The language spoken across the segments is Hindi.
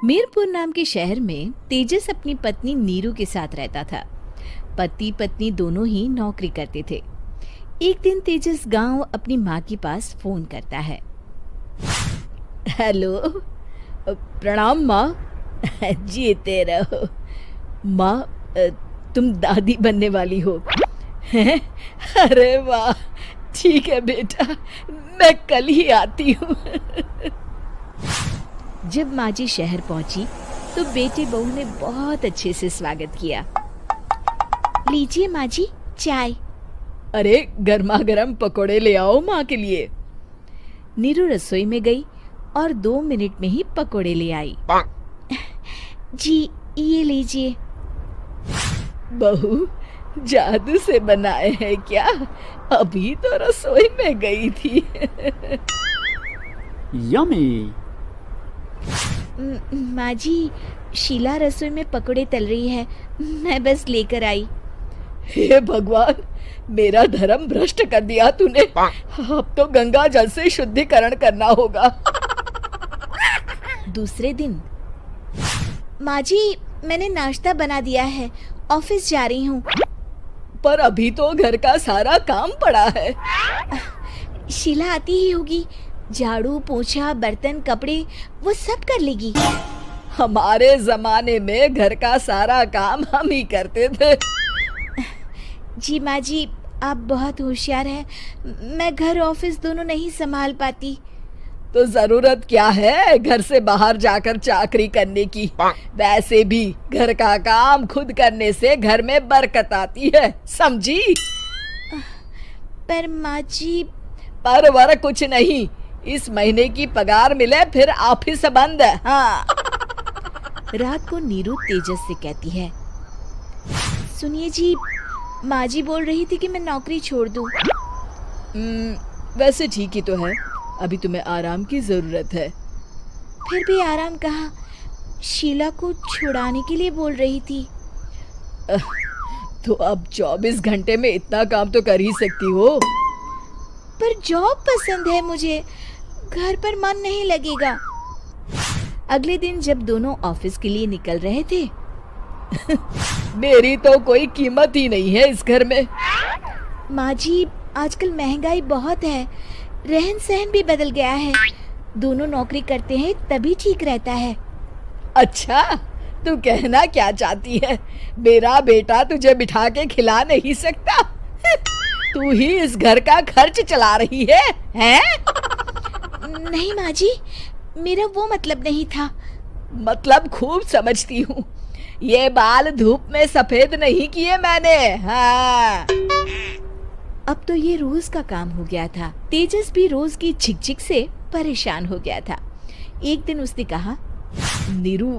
मीरपुर नाम के शहर में तेजस अपनी पत्नी नीरू के साथ रहता था। पति पत्नी दोनों ही नौकरी करते थे। एक दिन तेजस गांव अपनी माँ के पास फोन करता है। हेलो, प्रणाम माँ। जीते रहो माँ, तुम दादी बनने वाली हो हैं? अरे वाह, ठीक है बेटा, मैं कल ही आती हूँ। जब माँ जी शहर पहुंची तो बेटे बहू ने बहुत अच्छे से स्वागत किया। लीजिए माँ जी, चाय। अरे गर्मा गर्म पकोड़े ले आओ माँ के लिए। नीरू रसोई में गई और 2 मिनट में ही पकोड़े ले आई। जी ये लीजिए। बहू जादू से बनाए हैं क्या? अभी तो रसोई में गई थी। यम्मी। माँ जी, शीला रसोई में पकोड़े तल रही है, मैं बस लेकर आई। हे भगवान, मेरा धर्म भ्रष्ट कर दिया तूने। अब तो गंगा जल से शुद्धिकरण करना होगा। दूसरे दिन, माँ जी मैंने नाश्ता बना दिया है, ऑफिस जा रही हूँ। पर अभी तो घर का सारा काम पड़ा है। शीला आती ही होगी, झाड़ू पोछा बर्तन कपड़े वो सब कर लेगी। हमारे जमाने में घर का सारा काम हम ही करते थे। जी माँ जी, आप बहुत होशियार हैं, मैं घर ऑफिस दोनों नहीं संभाल पाती। तो जरूरत क्या है घर से बाहर जाकर चाकरी करने की? वैसे भी घर का काम खुद करने से घर में बरकत आती है, समझी? पर माँ जी। पर वर कुछ नहीं, इस महीने की पगार मिले फिर ऑफिस बंद है। हाँ। रात को नीरू तेजस से कहती है, सुनिए जी, माँ जी बोल रही थी कि मैं नौकरी छोड़ दूं। वैसे ठीक ही तो है, अभी तुम्हें आराम की जरूरत है। फिर भी आराम कहाँ, शीला को छुड़ाने के लिए बोल रही थी। तो अब 24 घंटे में इतना काम तो कर ही सकती हो। पर जॉब पसंद है मुझे, घर पर मन नहीं लगेगा। अगले दिन जब दोनों ऑफिस के लिए निकल रहे थे, मेरी तो कोई कीमत ही नहीं है इस घर में। माँ जी, आजकल महंगाई बहुत है, रहन सहन भी बदल गया है, दोनों नौकरी करते हैं तभी ठीक रहता है। अच्छा, तू कहना क्या चाहती है? मेरा बेटा तुझे बिठा के खिला नहीं सकता? तू ही इस घर का खर्च चला रही है, हैं? नहीं माँ जी, मेरा वो मतलब नहीं था। मतलब खूब समझती हूँ, ये बाल धूप में सफेद नहीं किए मैंने। हाँ। अब तो ये रोज का काम हो गया था। तेजस भी रोज की झिकझिक से परेशान हो गया था। एक दिन उसने कहा, नीरू,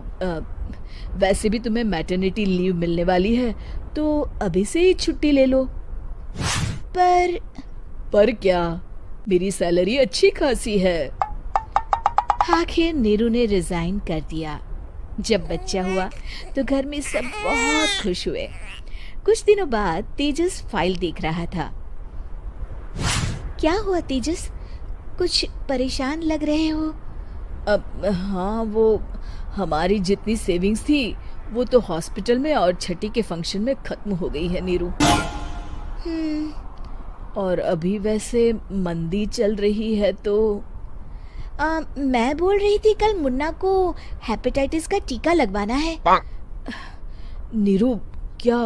वैसे भी तुम्हें मैटरनिटी लीव मिलने वाली है, तो अभी से ही छुट्टी ले लो। पर क्या, मेरी सैलरी अच्छी खासी है। आखिर नीरू ने रिजाइन कर दिया। जब बच्चा हुआ तो घर में सब बहुत खुश हुए। कुछ दिनों बाद तेजस फाइल देख रहा था। क्या हुआ तेजस, कुछ परेशान लग रहे हो? हाँ, वो हमारी जितनी सेविंग्स थी वो तो हॉस्पिटल में और छठी के फंक्शन में खत्म हो गई है नीरू। और अभी वैसे मंदी चल रही है तो मैं बोल रही थी कल मुन्ना को हेपेटाइटिस का टीका लगवाना है। नीरू, क्या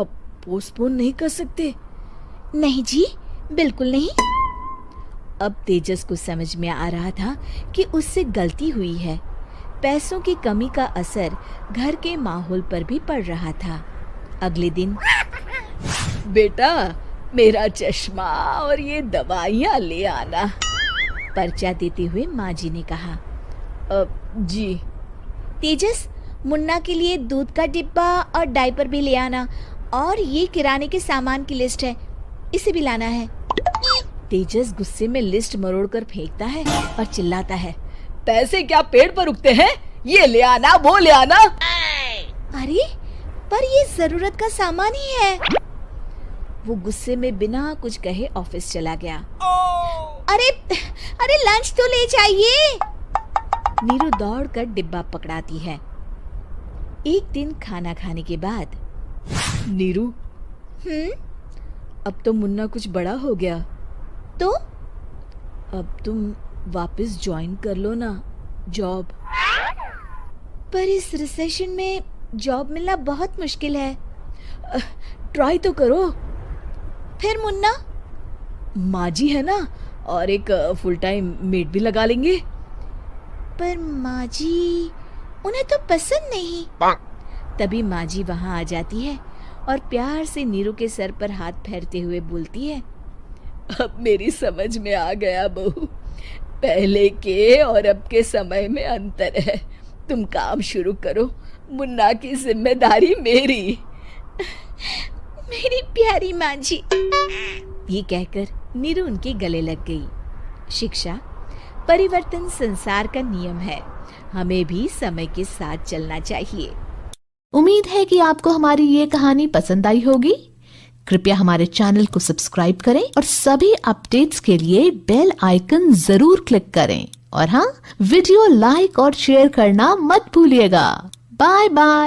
पोस्टपोन नहीं कर सकते? नहीं जी, बिल्कुल नहीं। अब तेजस को समझ में आ रहा था कि उससे गलती हुई है। पैसों की कमी का असर घर के माहौल पर भी पड़ रहा था। अगले दिन, बेटा मेरा चश्मा और ये दवाइयाँ ले आना, पर्चा देते हुए माँ जी ने कहा। जी। तेजस, मुन्ना के लिए दूध का डिब्बा और डायपर भी ले आना, और ये किराने के सामान की लिस्ट है, इसे भी लाना है। तेजस गुस्से में लिस्ट मरोड़कर फेंकता है और चिल्लाता है, पैसे क्या पेड़ पर उगते हैं? ये ले आना, वो ले आना। अरे पर ये जरूरत का सामान ही है। वो गुस्से में बिना कुछ कहे ऑफिस चला गया। अरे लंच तो ले जाइए। नीरू दौड़कर डिब्बा पकड़ाती है। एक दिन खाना खाने के बाद, नीरू, अब तो मुन्ना कुछ बड़ा हो गया, तो अब तुम वापस ज्वाइन कर लो ना जॉब। पर इस रिसेशन में जॉब मिलना बहुत मुश्किल है। ट्राई तो करो। फिर मुन्ना, माँ जी है ना, और एक फुल टाइम मेड भी लगा लेंगे। पर माँ जी, उन्हें तो पसंद नहीं। तभी माँ जी वहाँ आ जाती है और प्यार से नीरू के सर पर हाथ फेरते हुए बोलती है, अब मेरी समझ में आ गया बहू, पहले के और अब के समय में अंतर है। तुम काम शुरू करो, मुन्ना की जिम्मेदारी मेरी। मेरी प्यारी माँ जी, ये कहकर नीरू उनके गले लग गई। शिक्षा, परिवर्तन संसार का नियम है, हमें भी समय के साथ चलना चाहिए। उम्मीद है कि आपको हमारी ये कहानी पसंद आई होगी। कृपया हमारे चैनल को सब्सक्राइब करें और सभी अपडेट्स के लिए बेल आइकन जरूर क्लिक करें। और हाँ, वीडियो लाइक और शेयर करना मत भूलिएगा। Bye bye.